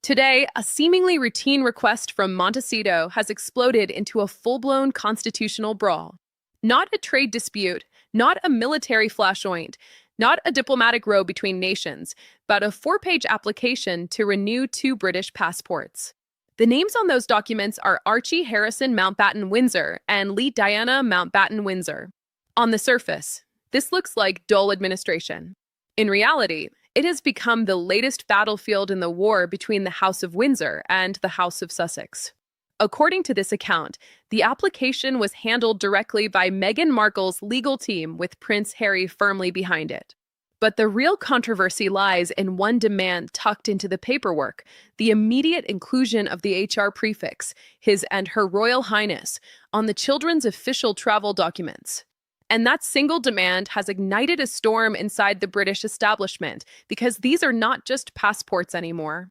Today, a seemingly routine request from Montecito has exploded into a full-blown constitutional brawl. Not a trade dispute, not a military flashpoint, not a diplomatic row between nations, but a four-page application to renew two British passports. The names on those documents are Archie Harrison Mountbatten Windsor and Lee Diana Mountbatten Windsor. On the surface, this looks like dull administration. In reality, it has become the latest battlefield in the war between the House of Windsor and the House of Sussex. According to this account, the application was handled directly by Meghan Markle's legal team with Prince Harry firmly behind it. But the real controversy lies in one demand tucked into the paperwork: the immediate inclusion of the HR prefix, His and Her Royal Highness, on the children's official travel documents. And that single demand has ignited a storm inside the British establishment, because these are not just passports anymore.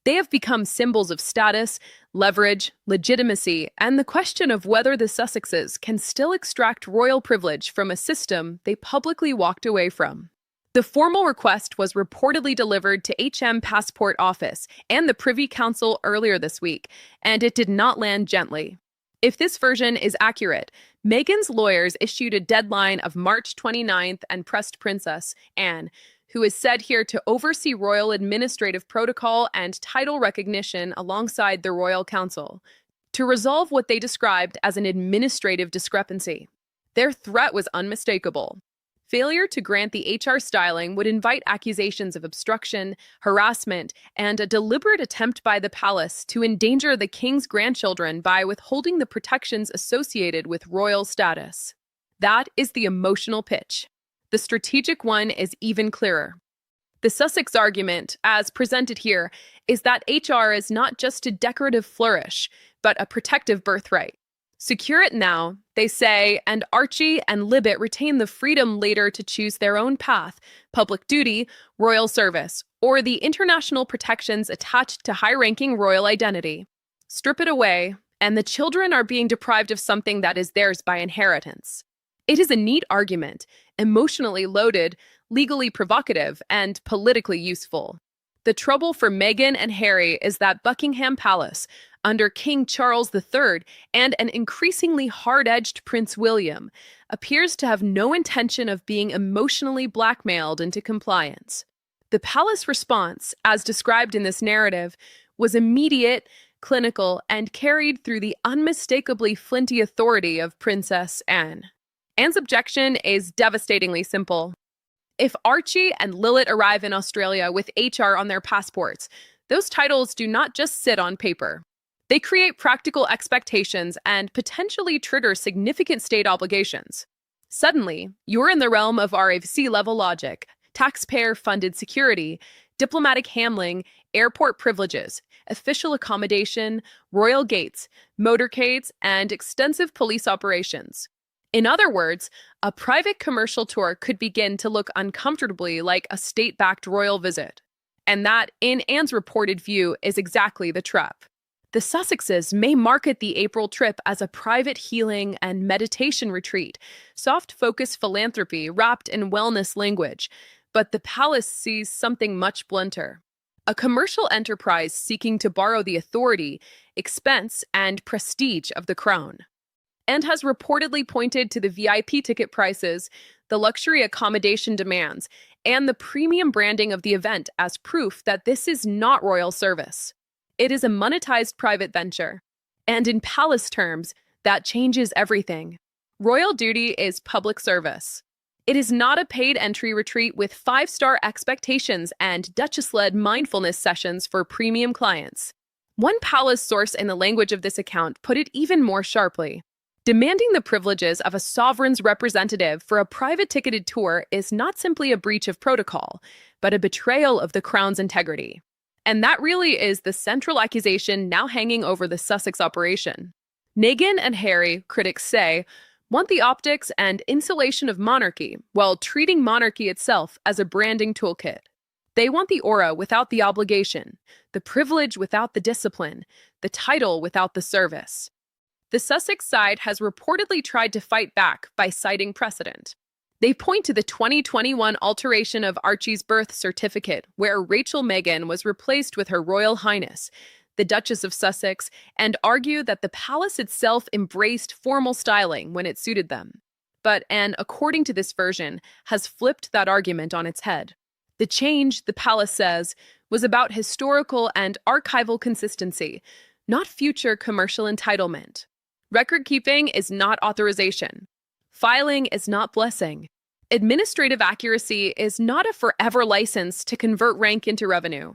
They have become symbols of status, leverage, legitimacy, and the question of whether the Sussexes can still extract royal privilege from a system they publicly walked away from. The formal request was reportedly delivered to HM Passport Office and the Privy Council earlier this week, and it did not land gently. If this version is accurate, Meghan's lawyers issued a deadline of March 29th and pressed Princess Anne, who is said here to oversee royal administrative protocol and title recognition alongside the Royal Council, to resolve what they described as an administrative discrepancy. Their threat was unmistakable. Failure to grant the HR styling would invite accusations of obstruction, harassment, and a deliberate attempt by the palace to endanger the king's grandchildren by withholding the protections associated with royal status. That is the emotional pitch. The strategic one is even clearer. The Sussex argument, as presented here, is that HR is not just a decorative flourish, but a protective birthright. Secure it now, they say, and Archie and Lilibet retain the freedom later to choose their own path: public duty, royal service, or the international protections attached to high-ranking royal identity. Strip it away, and the children are being deprived of something that is theirs by inheritance. It is a neat argument, emotionally loaded, legally provocative, and politically useful. The trouble for Meghan and Harry is that Buckingham Palace, under King Charles III and an increasingly hard-edged Prince William, appears to have no intention of being emotionally blackmailed into compliance. The palace response, as described in this narrative, was immediate, clinical, and carried through the unmistakably flinty authority of Princess Anne. Anne's objection is devastatingly simple. If Archie and Lilibet arrive in Australia with HR on their passports, those titles do not just sit on paper. They create practical expectations and potentially trigger significant state obligations. Suddenly, you're in the realm of RAC-level logic: taxpayer-funded security, diplomatic handling, airport privileges, official accommodation, royal gates, motorcades, and extensive police operations. In other words, a private commercial tour could begin to look uncomfortably like a state-backed royal visit. And that, in Anne's reported view, is exactly the trap. The Sussexes may market the April trip as a private healing and meditation retreat, soft-focus philanthropy wrapped in wellness language, but the palace sees something much blunter: a commercial enterprise seeking to borrow the authority, expense, and prestige of the crown. And has reportedly pointed to the VIP ticket prices, the luxury accommodation demands, and the premium branding of the event as proof that this is not royal service. It is a monetized private venture. And in palace terms, that changes everything. Royal duty is public service. It is not a paid entry retreat with 5-star expectations and Duchess-led mindfulness sessions for premium clients. One palace source in the language of this account put it even more sharply: demanding the privileges of a sovereign's representative for a private ticketed tour is not simply a breach of protocol, but a betrayal of the crown's integrity. And that really is the central accusation now hanging over the Sussex operation. Meghan and Harry, critics say, want the optics and insulation of monarchy, while treating monarchy itself as a branding toolkit. They want the aura without the obligation, the privilege without the discipline, the title without the service. The Sussex side has reportedly tried to fight back by citing precedent. They point to the 2021 alteration of Archie's birth certificate, where Rachel Meghan was replaced with Her Royal Highness, the Duchess of Sussex, and argue that the palace itself embraced formal styling when it suited them. But Anne, according to this version, has flipped that argument on its head. The change, the palace says, was about historical and archival consistency, not future commercial entitlement. Record-keeping is not authorization. Filing is not blessing. Administrative accuracy is not a forever license to convert rank into revenue.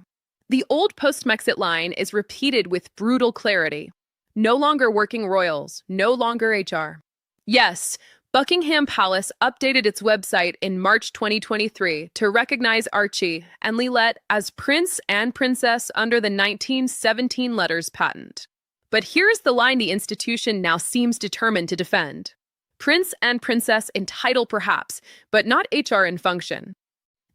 The old post-Mexit line is repeated with brutal clarity. No longer working royals, no longer HR. Yes, Buckingham Palace updated its website in March 2023 to recognize Archie and Lilibet as Prince and Princess under the 1917 letters patent. But here's the line the institution now seems determined to defend. Prince and Princess in title perhaps, but not HR in function.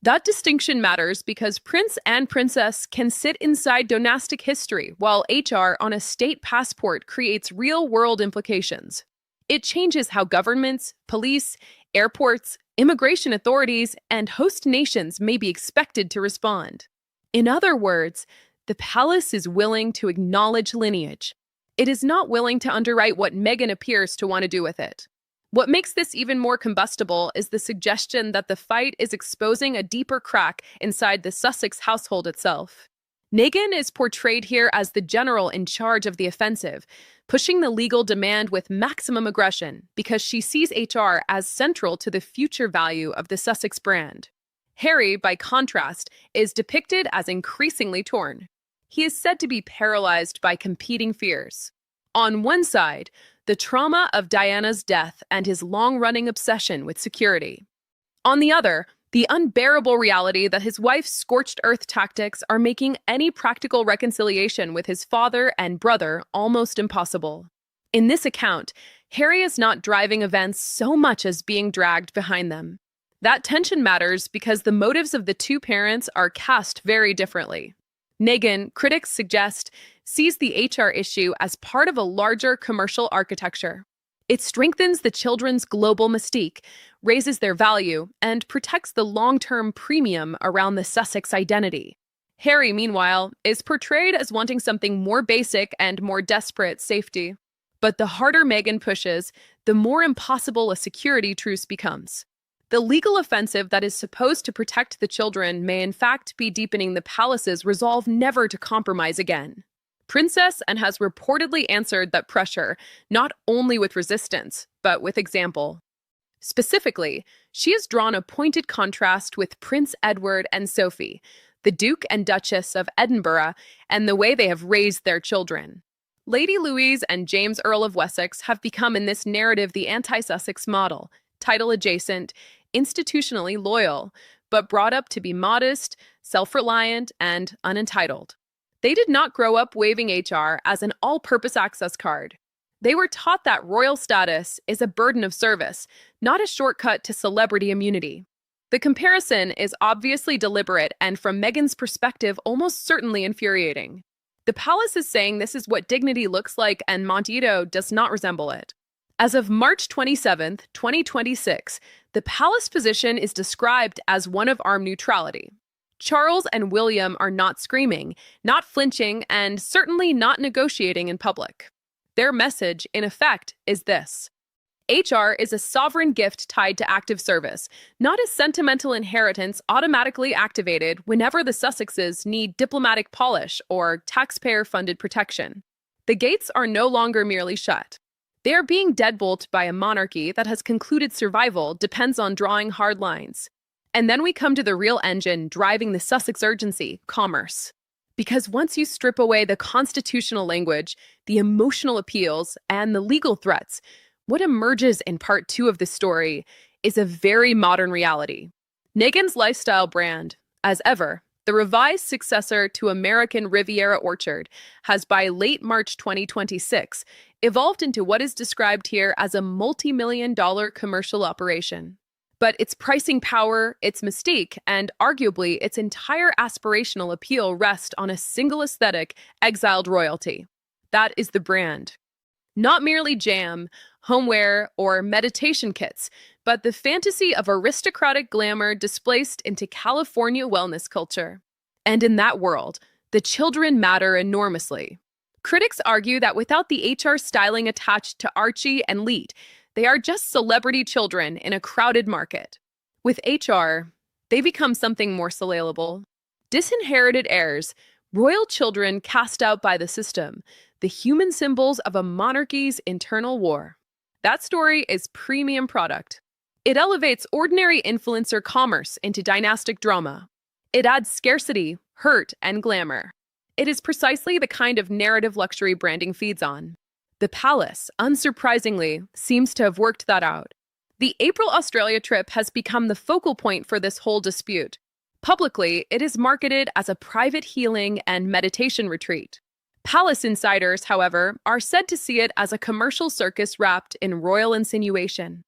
That distinction matters because Prince and Princess can sit inside dynastic history, while HR on a state passport creates real-world implications. It changes how governments, police, airports, immigration authorities, and host nations may be expected to respond. In other words, the palace is willing to acknowledge lineage. It is not willing to underwrite what Meghan appears to want to do with it. What makes this even more combustible is the suggestion that the fight is exposing a deeper crack inside the Sussex household itself. Meghan is portrayed here as the general in charge of the offensive, pushing the legal demand with maximum aggression because she sees HR as central to the future value of the Sussex brand. Harry, by contrast, is depicted as increasingly torn. He is said to be paralyzed by competing fears. On one side, the trauma of Diana's death and his long-running obsession with security. On the other, the unbearable reality that his wife's scorched earth tactics are making any practical reconciliation with his father and brother almost impossible. In this account, Harry is not driving events so much as being dragged behind them. That tension matters because the motives of the two parents are cast very differently. Meghan, critics suggest, sees the HR issue as part of a larger commercial architecture. It strengthens the children's global mystique, raises their value, and protects the long-term premium around the Sussex identity. Harry, meanwhile, is portrayed as wanting something more basic and more desperate safety. But the harder Meghan pushes, the more impossible a security truce becomes. The legal offensive that is supposed to protect the children may in fact be deepening the palace's resolve never to compromise again. Princess Anne has reportedly answered that pressure, not only with resistance, but with example. Specifically, she has drawn a pointed contrast with Prince Edward and Sophie, the Duke and Duchess of Edinburgh, and the way they have raised their children. Lady Louise and James Earl of Wessex have become in this narrative the anti-Sussex model, title-adjacent, institutionally loyal, but brought up to be modest, self-reliant, and unentitled. They did not grow up waving HR as an all-purpose access card. They were taught that royal status is a burden of service, not a shortcut to celebrity immunity. The comparison is obviously deliberate and, from Meghan's perspective, almost certainly infuriating. The palace is saying this is what dignity looks like, and Montito does not resemble it. As of March 27, 2026, the palace position is described as one of armed neutrality. Charles and William are not screaming, not flinching, and certainly not negotiating in public. Their message, in effect, is this: HR is a sovereign gift tied to active service, not a sentimental inheritance automatically activated whenever the Sussexes need diplomatic polish or taxpayer-funded protection. The gates are no longer merely shut. They are being deadbolt by a monarchy that has concluded survival depends on drawing hard lines. And then we come to the real engine driving the Sussex urgency, commerce. Because once you strip away the constitutional language, the emotional appeals, and the legal threats, what emerges in part 2 of this story is a very modern reality. Meghan's lifestyle brand, as ever, the revised successor to American Riviera Orchard, has by late March 2026 evolved into what is described here as a multi-million-dollar commercial operation. But its pricing power, its mystique, and arguably its entire aspirational appeal rest on a single aesthetic: exiled royalty. That is the brand. Not merely jam, homeware, or meditation kits, but the fantasy of aristocratic glamour displaced into California wellness culture. And in that world, the children matter enormously. Critics argue that without the HR styling attached to Archie and Lilibet, they are just celebrity children in a crowded market. With HR, they become something more saleable. Disinherited heirs, royal children cast out by the system, the human symbols of a monarchy's internal war. That story is premium product. It elevates ordinary influencer commerce into dynastic drama. It adds scarcity, hurt, and glamour. It is precisely the kind of narrative luxury branding feeds on. The palace, unsurprisingly, seems to have worked that out. The April Australia trip has become the focal point for this whole dispute. Publicly, it is marketed as a private healing and meditation retreat. Palace insiders, however, are said to see it as a commercial circus wrapped in royal insinuation.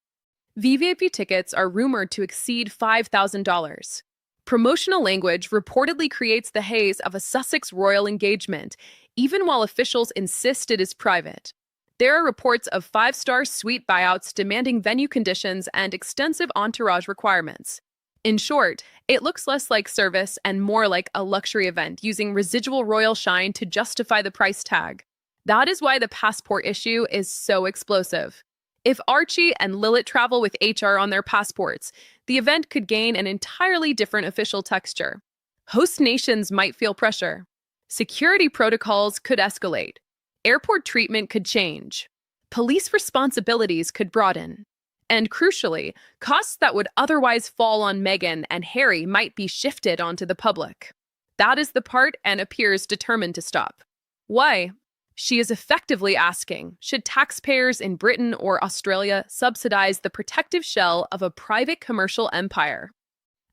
VVIP tickets are rumored to exceed $5,000. Promotional language reportedly creates the haze of a Sussex royal engagement, even while officials insist it is private. There are reports of five-star suite buyouts demanding venue conditions and extensive entourage requirements. In short, it looks less like service and more like a luxury event using residual royal shine to justify the price tag. That is why the passport issue is so explosive. If Archie and Lilibet travel with HR on their passports, the event could gain an entirely different official texture. Host nations might feel pressure. Security protocols could escalate. Airport treatment could change. Police responsibilities could broaden. And crucially, costs that would otherwise fall on Meghan and Harry might be shifted onto the public. That is the part Anne appears determined to stop. Why? She is effectively asking, should taxpayers in Britain or Australia subsidize the protective shell of a private commercial empire?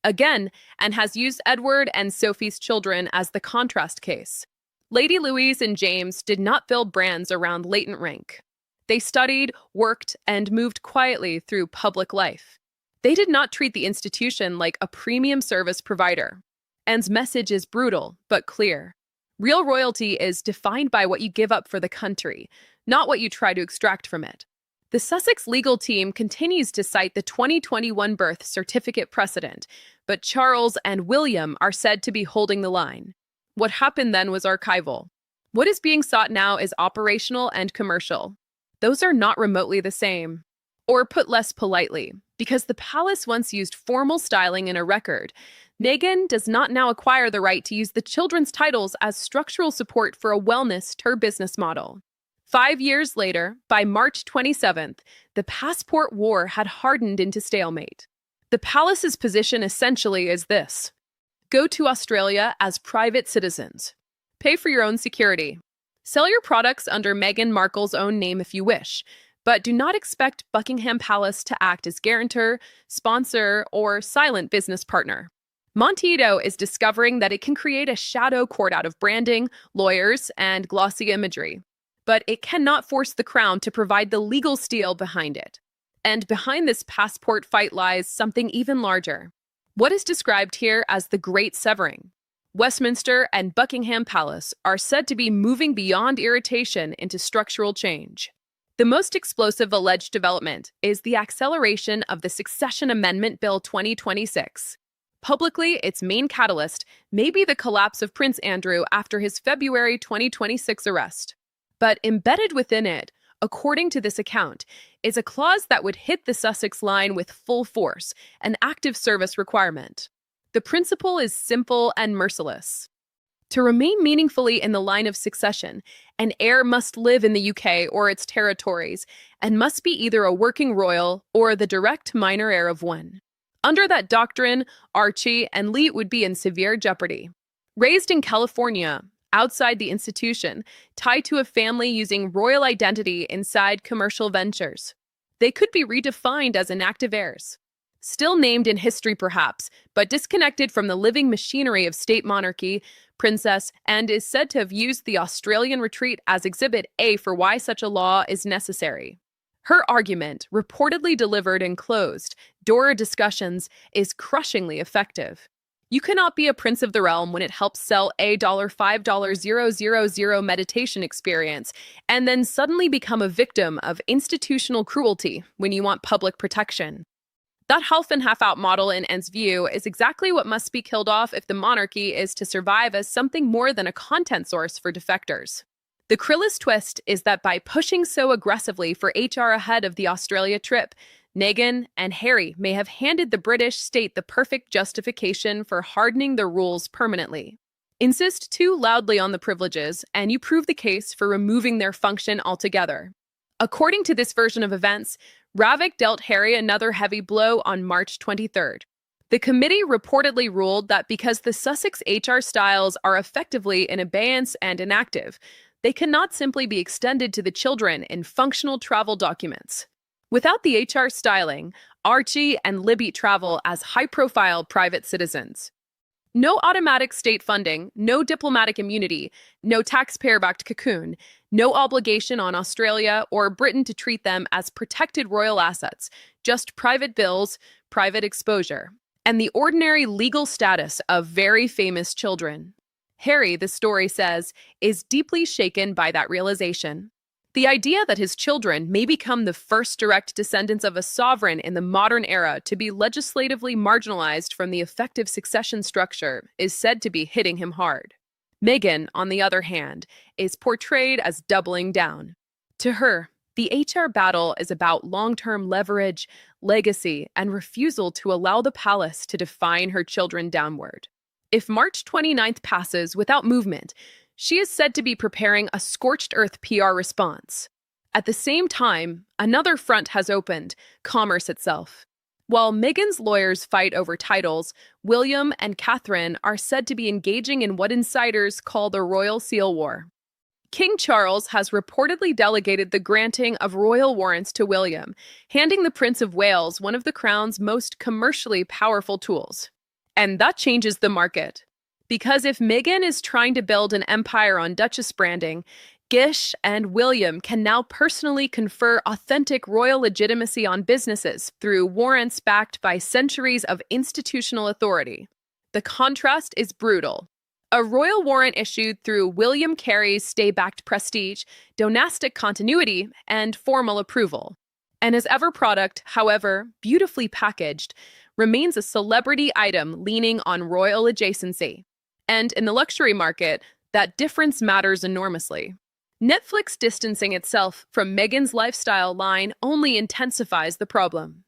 Again, Anne has used Edward and Sophie's children as the contrast case. Lady Louise and James did not build brands around latent rank. They studied, worked, and moved quietly through public life. They did not treat the institution like a premium service provider. Anne's message is brutal, but clear. Real royalty is defined by what you give up for the country, not what you try to extract from it. The Sussex legal team continues to cite the 2021 birth certificate precedent, but Charles and William are said to be holding the line. What happened then was archival. What is being sought now is operational and commercial. Those are not remotely the same. Or put less politely, because the palace once used formal styling in a record, Meghan does not now acquire the right to use the children's titles as structural support for a wellness to her business model. 5 years later, by March 27th, the passport war had hardened into stalemate. The palace's position essentially is this: go to Australia as private citizens. Pay for your own security. Sell your products under Meghan Markle's own name if you wish, but do not expect Buckingham Palace to act as guarantor, sponsor, or silent business partner. Montito is discovering that it can create a shadow court out of branding, lawyers, and glossy imagery. But it cannot force the crown to provide the legal steel behind it. And behind this passport fight lies something even larger. What is described here as the Great Severing. Westminster and Buckingham Palace are said to be moving beyond irritation into structural change. The most explosive alleged development is the acceleration of the Succession Amendment Bill 2026. Publicly, its main catalyst may be the collapse of Prince Andrew after his February 2026 arrest. But embedded within it, according to this account, is a clause that would hit the Sussex line with full force, an active service requirement. The principle is simple and merciless. To remain meaningfully in the line of succession, an heir must live in the UK or its territories and must be either a working royal or the direct minor heir of one. Under that doctrine, Archie and Lilibet would be in severe jeopardy. Raised in California, outside the institution, tied to a family using royal identity inside commercial ventures, they could be redefined as inactive heirs. Still named in history perhaps, but disconnected from the living machinery of state monarchy, princess, and is said to have used the Australian retreat as Exhibit A for why such a law is necessary. Her argument, reportedly delivered in closed-door discussions, is crushingly effective. You cannot be a prince of the realm when it helps sell a $5,000 meditation experience and then suddenly become a victim of institutional cruelty when you want public protection. That half and half out model in N's view is exactly what must be killed off if the monarchy is to survive as something more than a content source for defectors. The Krill's twist is that by pushing so aggressively for HR ahead of the Australia trip, Meghan and Harry may have handed the British state the perfect justification for hardening their rules permanently. Insist too loudly on the privileges, and you prove the case for removing their function altogether. According to this version of events, Ravik dealt Harry another heavy blow on March 23rd. The committee reportedly ruled that because the Sussex HR styles are effectively in abeyance and inactive, they cannot simply be extended to the children in functional travel documents. Without the HR styling, Archie and Lilibet travel as high-profile private citizens. No automatic state funding, no diplomatic immunity, no taxpayer-backed cocoon, no obligation on Australia or Britain to treat them as protected royal assets, just private bills, private exposure, and the ordinary legal status of very famous children. Harry, the story says, is deeply shaken by that realization. The idea that his children may become the first direct descendants of a sovereign in the modern era to be legislatively marginalized from the effective succession structure is said to be hitting him hard. Meghan, on the other hand, is portrayed as doubling down. To her, the HR battle is about long-term leverage, legacy, and refusal to allow the palace to define her children downward. If March 29th passes without movement, she is said to be preparing a scorched earth PR response. At the same time, another front has opened, commerce itself. While Meghan's lawyers fight over titles, William and Catherine are said to be engaging in what insiders call the Royal Seal War. King Charles has reportedly delegated the granting of royal warrants to William, handing the Prince of Wales one of the Crown's most commercially powerful tools. And that changes the market. Because if Meghan is trying to build an empire on Duchess branding, Gish and William can now personally confer authentic royal legitimacy on businesses through warrants backed by centuries of institutional authority. The contrast is brutal. A royal warrant issued through William Carey's stay-backed prestige, dynastic continuity, and formal approval. And as ever product, however, beautifully packaged, remains a celebrity item leaning on royal adjacency. And in the luxury market, that difference matters enormously. Netflix distancing itself from Meghan's lifestyle line only intensifies the problem.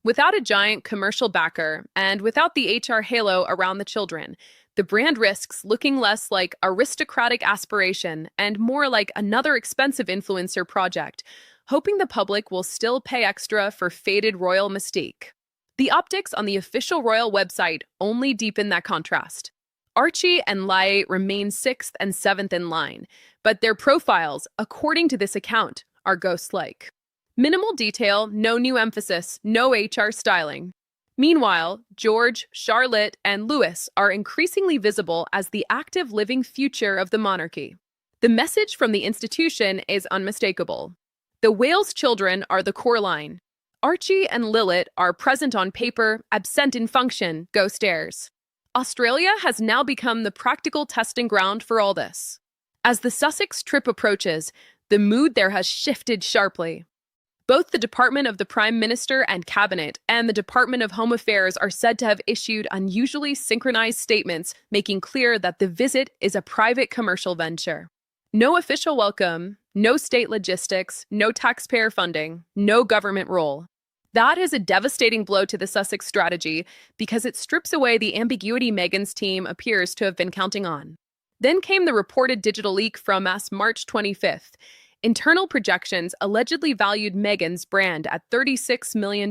Without a giant commercial backer and without the HR halo around the children, the brand risks looking less like aristocratic aspiration and more like another expensive influencer project, hoping the public will still pay extra for faded royal mystique. The optics on the official royal website only deepen that contrast. Archie and Lilibet remain 6th and 7th in line, but their profiles, according to this account, are ghost-like. Minimal detail, no new emphasis, no HR styling. Meanwhile, George, Charlotte, and Louis are increasingly visible as the active living future of the monarchy. The message from the institution is unmistakable. The Wales children are the core line. Archie and Lilibet are present on paper, absent in function, ghost heirs. Australia has now become the practical testing ground for all this. As the Sussex trip approaches, the mood there has shifted sharply. Both the Department of the Prime Minister and Cabinet and the Department of Home Affairs are said to have issued unusually synchronized statements making clear that the visit is a private commercial venture. No official welcome, no state logistics, no taxpayer funding, no government role. That is a devastating blow to the Sussex strategy because it strips away the ambiguity Meghan's team appears to have been counting on. Then came the reported digital leak from us March 25th. Internal projections allegedly valued Meghan's brand at $36 million,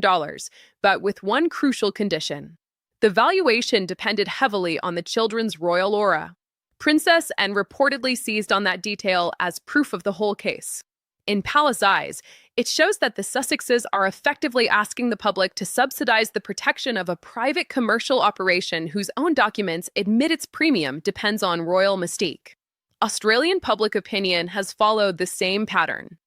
but with one crucial condition. The valuation depended heavily on the children's royal aura. Princess and reportedly seized on that detail as proof of the whole case. In palace eyes, it shows that the Sussexes are effectively asking the public to subsidize the protection of a private commercial operation whose own documents admit its premium depends on royal mystique. Australian public opinion has followed the same pattern.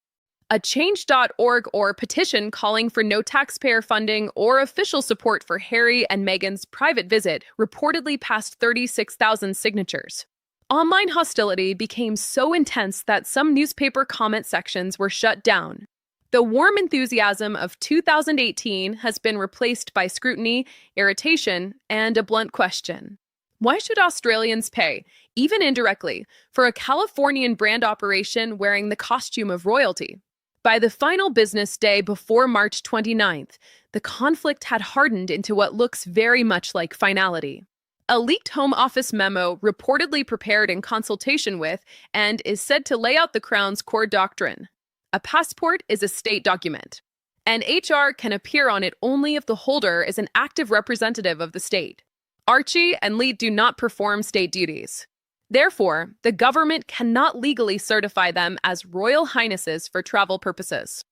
A change.org or petition calling for no taxpayer funding or official support for Harry and Meghan's private visit reportedly passed 36,000 signatures. Online hostility became so intense that some newspaper comment sections were shut down. The warm enthusiasm of 2018 has been replaced by scrutiny, irritation, and a blunt question. Why should Australians pay, even indirectly, for a Californian brand operation wearing the costume of royalty? By the final business day before March 29th, the conflict had hardened into what looks very much like finality. A leaked Home Office memo reportedly prepared in consultation with and is said to lay out the Crown's core doctrine. A passport is a state document, and HR can appear on it only if the holder is an active representative of the state. Archie and Lilibet do not perform state duties. Therefore, the government cannot legally certify them as royal highnesses for travel purposes.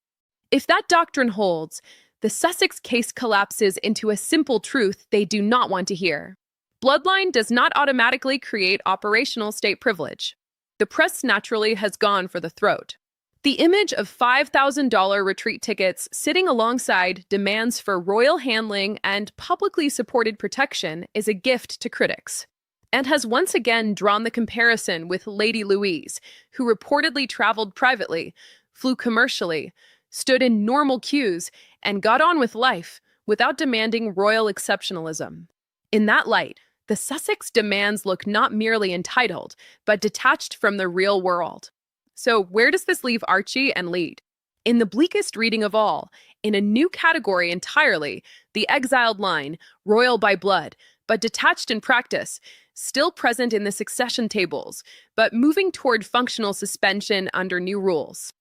If that doctrine holds, the Sussex case collapses into a simple truth they do not want to hear. Bloodline does not automatically create operational state privilege. The press naturally has gone for the throat. The image of $5,000 retreat tickets sitting alongside demands for royal handling and publicly supported protection is a gift to critics, and has once again drawn the comparison with Lady Louise, who reportedly traveled privately, flew commercially, stood in normal queues, and got on with life without demanding royal exceptionalism. In that light, the Sussex demands look not merely entitled, but detached from the real world. So where does this leave Archie and Lilibet? In the bleakest reading of all, in a new category entirely, the exiled line, royal by blood, but detached in practice, still present in the succession tables, but moving toward functional suspension under new rules.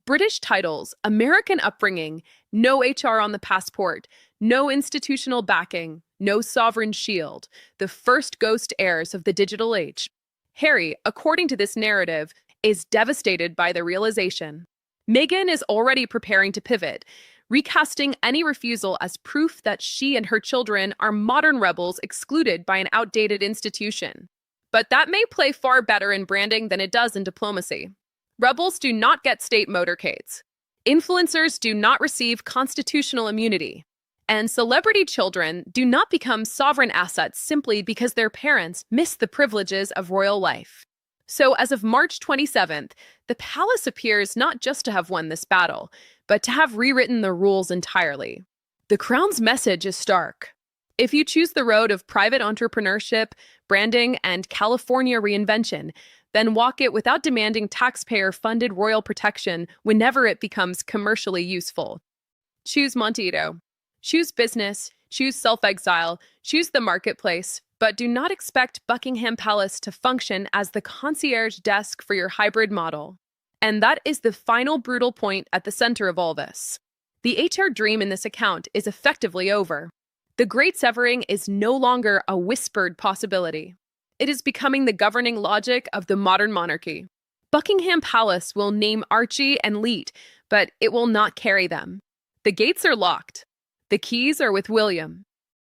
British titles, American upbringing, no HR on the passport, no institutional backing, no sovereign shield, the first ghost heirs of the digital age. Harry, according to this narrative, is devastated by the realization. Meghan is already preparing to pivot, recasting any refusal as proof that she and her children are modern rebels excluded by an outdated institution. But that may play far better in branding than it does in diplomacy. Rebels do not get state motorcades. Influencers do not receive constitutional immunity. And celebrity children do not become sovereign assets simply because their parents miss the privileges of royal life. So as of March 27th, the palace appears not just to have won this battle, but to have rewritten the rules entirely. The Crown's message is stark. If you choose the road of private entrepreneurship, branding, and California reinvention, then walk it without demanding taxpayer-funded royal protection whenever it becomes commercially useful. Choose Montito. Choose business, choose self-exile, choose the marketplace, but do not expect Buckingham Palace to function as the concierge desk for your hybrid model. And that is the final brutal point at the center of all this. The HR dream in this account is effectively over. The Great Severing is no longer a whispered possibility. It is becoming the governing logic of the modern monarchy. Buckingham Palace will name Archie and Lilibet, but it will not carry them. The gates are locked. The keys are with William.